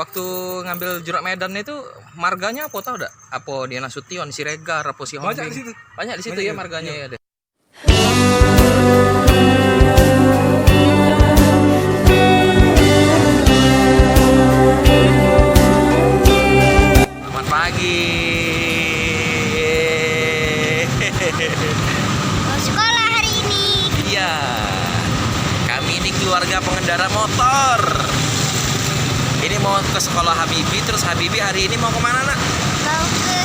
Waktu ngambil Jurak Medan itu marganya apa tau enggak? Apa Diana Nasution, Siregar, apa si Hombing? Banyak di situ. Banyak di situ Banyak ya di situ, marganya iya. ya deh. Selamat pagi. Mau sekolah hari ini. Iya. Kami ini keluarga pengendara motor. Ini mau ke sekolah Habibi, terus Habibi hari ini mau kemana nak? Mau ke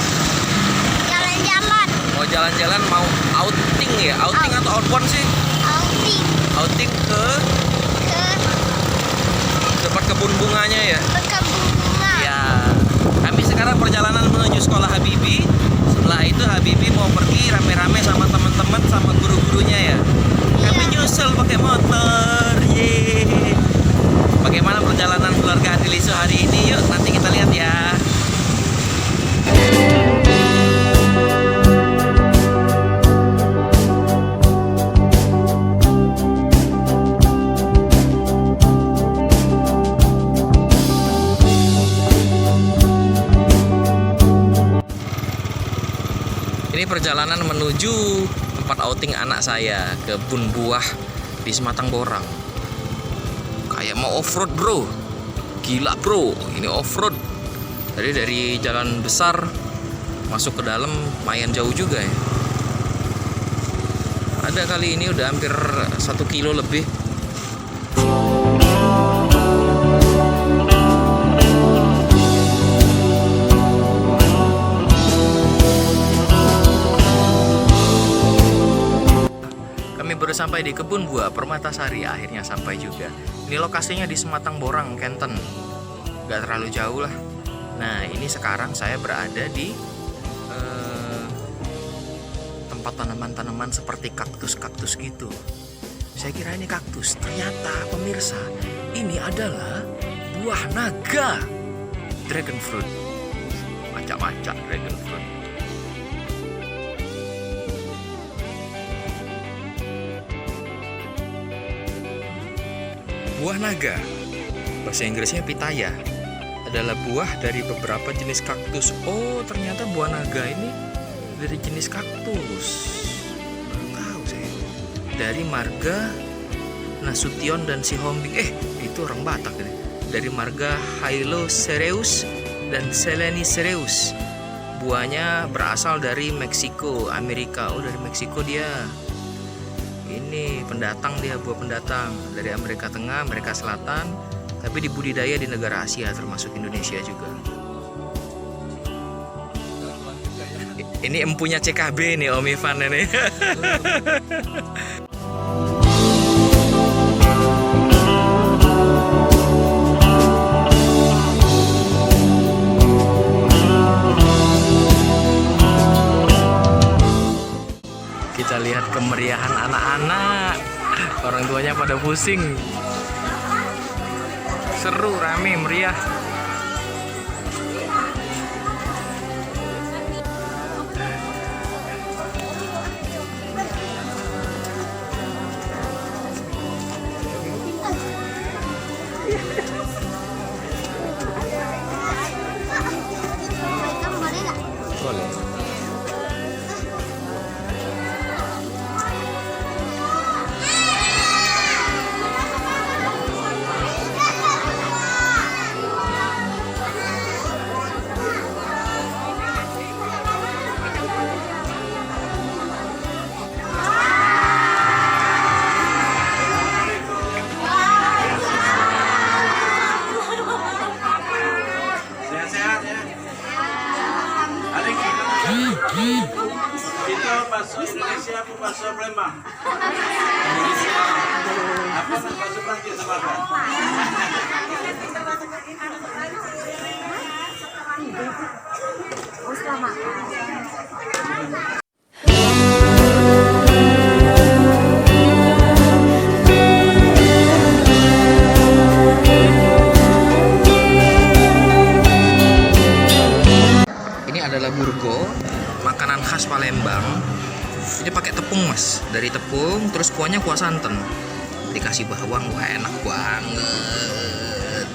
jalan-jalan. Mau jalan-jalan, mau outing ya? Outing atau outbound sih? Outing Outing ke ke tempat kebun bunganya ya? berkebun bunga. Ya. Kami sekarang perjalanan menuju sekolah Habibi. Setelah itu Habibi mau pergi rame-rame sama teman-teman sama guru-gurunya ya. Kami nyusul pakai motor. Yeay. Bagaimana perjalanan keluarga Adilisu hari ini? Yuk nanti kita lihat ya. Ini perjalanan menuju tempat outing anak saya, kebun buah di Sematang Borang. Kayak mau off-road bro. Gila bro, ini off-road. Tadi dari jalan besar masuk ke dalam lumayan jauh juga ya. Ada kali ini udah hampir 1 kilo lebih. Kami baru sampai di kebun buah Permatasari, akhirnya sampai juga. Ini lokasinya di Sematang Borang, Kenten. Gak terlalu jauh lah. Nah, ini sekarang saya berada di tempat tanaman-tanaman seperti kaktus-kaktus gitu. Saya kira ini kaktus, ternyata pemirsa, ini adalah buah naga. Dragon fruit. Macam-macam dragon fruit. Buah naga, bahasa Inggrisnya pitaya, adalah buah dari beberapa jenis kaktus. Oh, ternyata buah naga ini dari jenis kaktus. Baru tahu saya. Dari marga Nasution dan si Hombing. Itu orang Batak ini. Dari marga Hylocereus dan Selenicereus. Buahnya berasal dari Meksiko, Amerika. Oh, dari Meksiko dia. Ini pendatang, dia buah pendatang dari Amerika Tengah, Amerika Selatan, tapi dibudidaya di negara Asia termasuk Indonesia juga. Ini empunya CKB nih Om Ivan ini. Kita lihat kemeriahan anak-anak. Orang tuanya pada pusing. Seru, rame, meriah. Boleh nggak? Boleh. Sehat-sehat ya. Adik, kita bakso Indonesia apa bakso Palembang? Apa bakso Prancis apa? Ini adalah burgo, makanan khas Palembang. Ini pakai tepung mas, dari tepung, terus kuahnya kuah santan. Dikasih bawang, wah enak banget.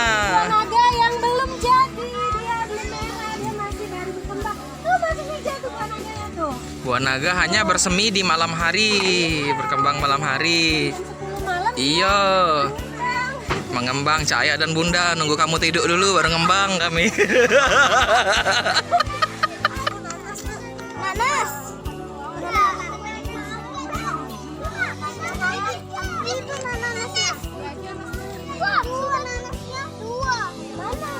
Buah naga yang belum jadi, dia belum merah, dia masih baru berkembang. Tuh masih hijau tuh buah naganya tuh. Buah naga hanya bersemi di malam hari, berkembang malam hari. 10 malam. Iya. Mengembang Cahaya dan Bunda, nunggu kamu tidur dulu baru ngembang kami. Nanas. Itu nanasnya. Wah, dua nanasnya. Dua. Mana?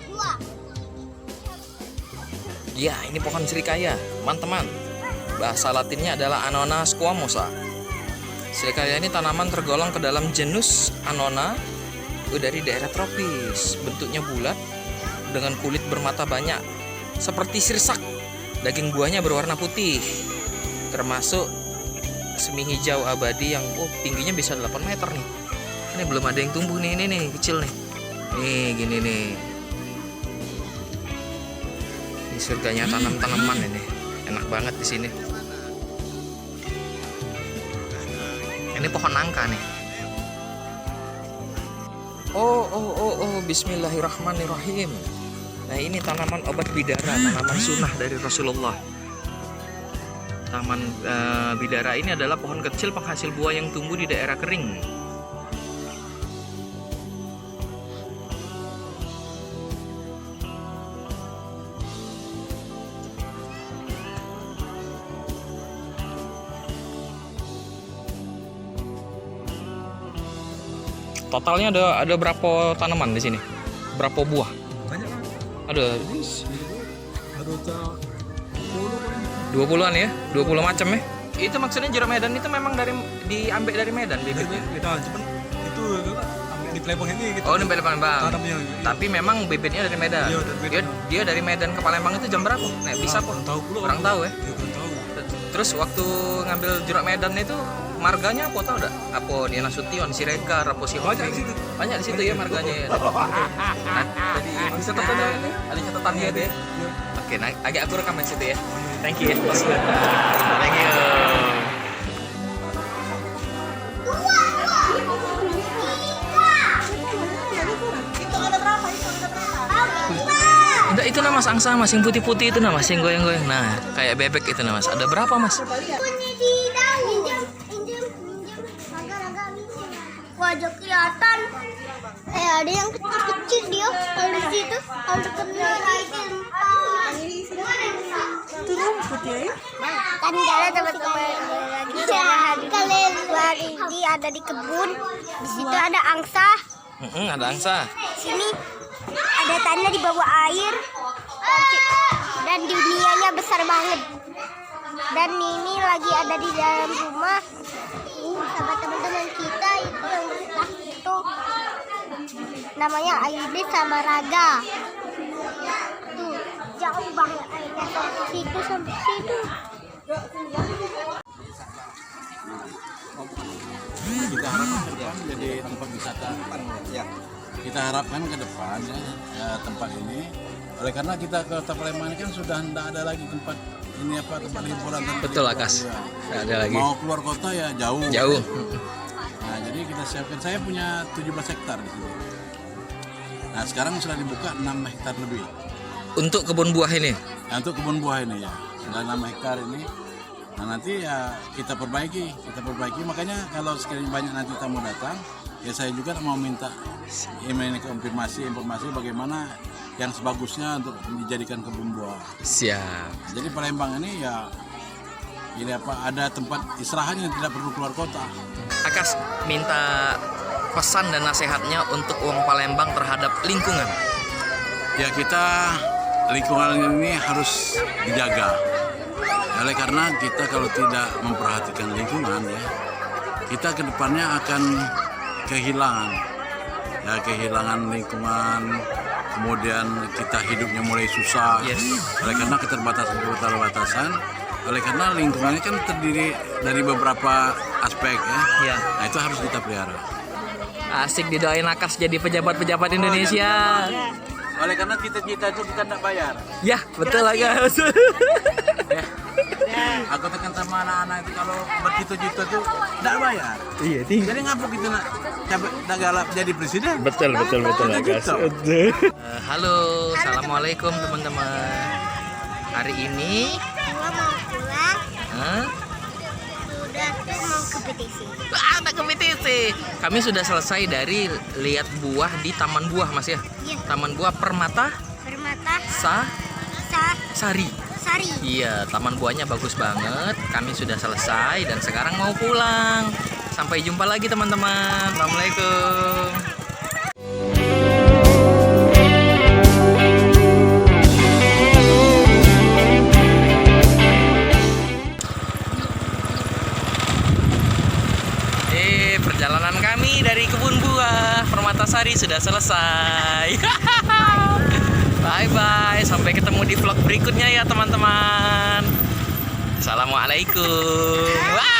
Dua. Ya, ini pohon srikaya, teman-teman. Bahasa latinnya adalah Annona squamosa. Srikaya ini tanaman tergolong ke dalam genus Annona dari daerah tropis. Bentuknya bulat dengan kulit bermata banyak, seperti sirsak. Daging buahnya berwarna putih, termasuk semi hijau abadi yang tingginya bisa 8 meter nih. Ini belum ada yang tumbuh nih, ini nih kecil nih. Nih gini nih. Ini surganya tanam-tanaman ini. Enak banget di sini. Ini pohon nangka nih. Oh, bismillahirrahmanirrahim. Nah, ini tanaman obat bidara, tanaman sunnah dari Rasulullah. Taman bidara ini adalah pohon kecil penghasil buah yang tumbuh di daerah kering. Totalnya ada berapa tanaman di sini? Berapa buah? Banyak kan? Ada Ada 20-an ya? 20 macam ya? Itu maksudnya jeruk Medan itu memang diambil dari Medan bibitnya. kita cuman itu ambil di Palembang ini kita Oh, di Palembang. tanamnya. Tapi memang bibitnya dari Medan. Iya, dari Medan. Dia dari Medan ke Palembang itu jam berapa? Nek bisa kok. kurang tahu pula. Kurang tahu ya. Iya, kurang tahu. Terus waktu ngambil jeruk Medan itu marganya apa tau enggak? Apa Diana Nasution, Siregar, apa si Banyak di situ. Banyak di situ ya marganya ya. Nah, jadi bisa catatan ini. Ada catatannya itu ya. Oke, nah, agak aku rekam di situ ya. Thank you ya. Thank you. Enggak, itu nama angsa mas, yang putih-putih itu nama, yang goyang-goyang. Nah, kayak bebek itu nama mas. Ada berapa mas? Punya di daun. Wajah kelihatan. Ada yang kecil-kecil dia. Kalau di situ, kalau kena itu rumput ya? Kan ada teman-teman lagi jalan ini ada di kebun. Di situ ada angsa. Ada angsa. Sini ada tanah di bawah air dan dunianya besar banget. Dan ini lagi ada di dalam rumah. Sama teman-teman kita itu yang besar itu namanya Aide sama Raga. Tuh jauh banget airnya sampai situ sampai situ. Kita harapkan ke depan jadi tempat wisata. Ya. Kita harapkan ke depan ya, tempat ini. Oleh karena kita ke Kota Palembang ini kan sudah tidak ada lagi tempat tempat hiburan. Betul Akas. Nggak ada lagi. Mau keluar kota ya jauh. Jauh. Nah, jadi kita siapkan. Saya punya 17 hektar di sini. Nah, sekarang sudah dibuka 6 hektar lebih. Untuk kebun buah ini. Nah, untuk kebun buah ini ya, sudah 6 hektar ini. Nah, nanti ya kita perbaiki. Makanya kalau sekali banyak nanti tamu datang, ya saya juga mau minta informasi bagaimana yang sebagusnya untuk dijadikan kebun buah. Siap. Jadi Palembang ini ya ini ada tempat istirahat yang tidak perlu keluar kota. Akas minta pesan dan nasihatnya untuk Wong Palembang terhadap lingkungan. Ya kita lingkungan ini harus dijaga. Oleh karena kita kalau tidak memperhatikan lingkungan ya, kita kedepannya akan kehilangan lingkungan, kemudian kita hidupnya mulai susah. Yes. Oleh karena keterbatasan, oleh karena lingkungannya kan terdiri dari beberapa aspek ya. Ya. Nah itu harus kita pelihara. Asik didoain Akas jadi pejabat-pejabat Indonesia. Oleh karena cita-cita itu kita tidak bayar. Ya, betul Akas. Ya. Aku tekan sama anak-anak itu kalau berjuta-juta tuh tidak bayar. Iya, tinggi. Jadi ngapuk itu nak galak jadi presiden? Betul Betul. Halo, assalamualaikum teman-teman. Hari ini Gua mau pulang. Hah? Udah tuh mau ke PTC. Ada kompetisi. Kami sudah selesai dari lihat buah di Taman Buah, Mas ya. Iya. Taman Buah Permata Permata Sari. Sari. Iya, taman buahnya bagus banget. Kami sudah selesai dan sekarang mau pulang. Sampai jumpa lagi teman-teman. Assalamualaikum. Perjalanan kami dari kebun buah Permatasari sudah selesai. Bye-bye. Sampai ketemu di vlog berikutnya ya teman-teman. Assalamualaikum. Wah!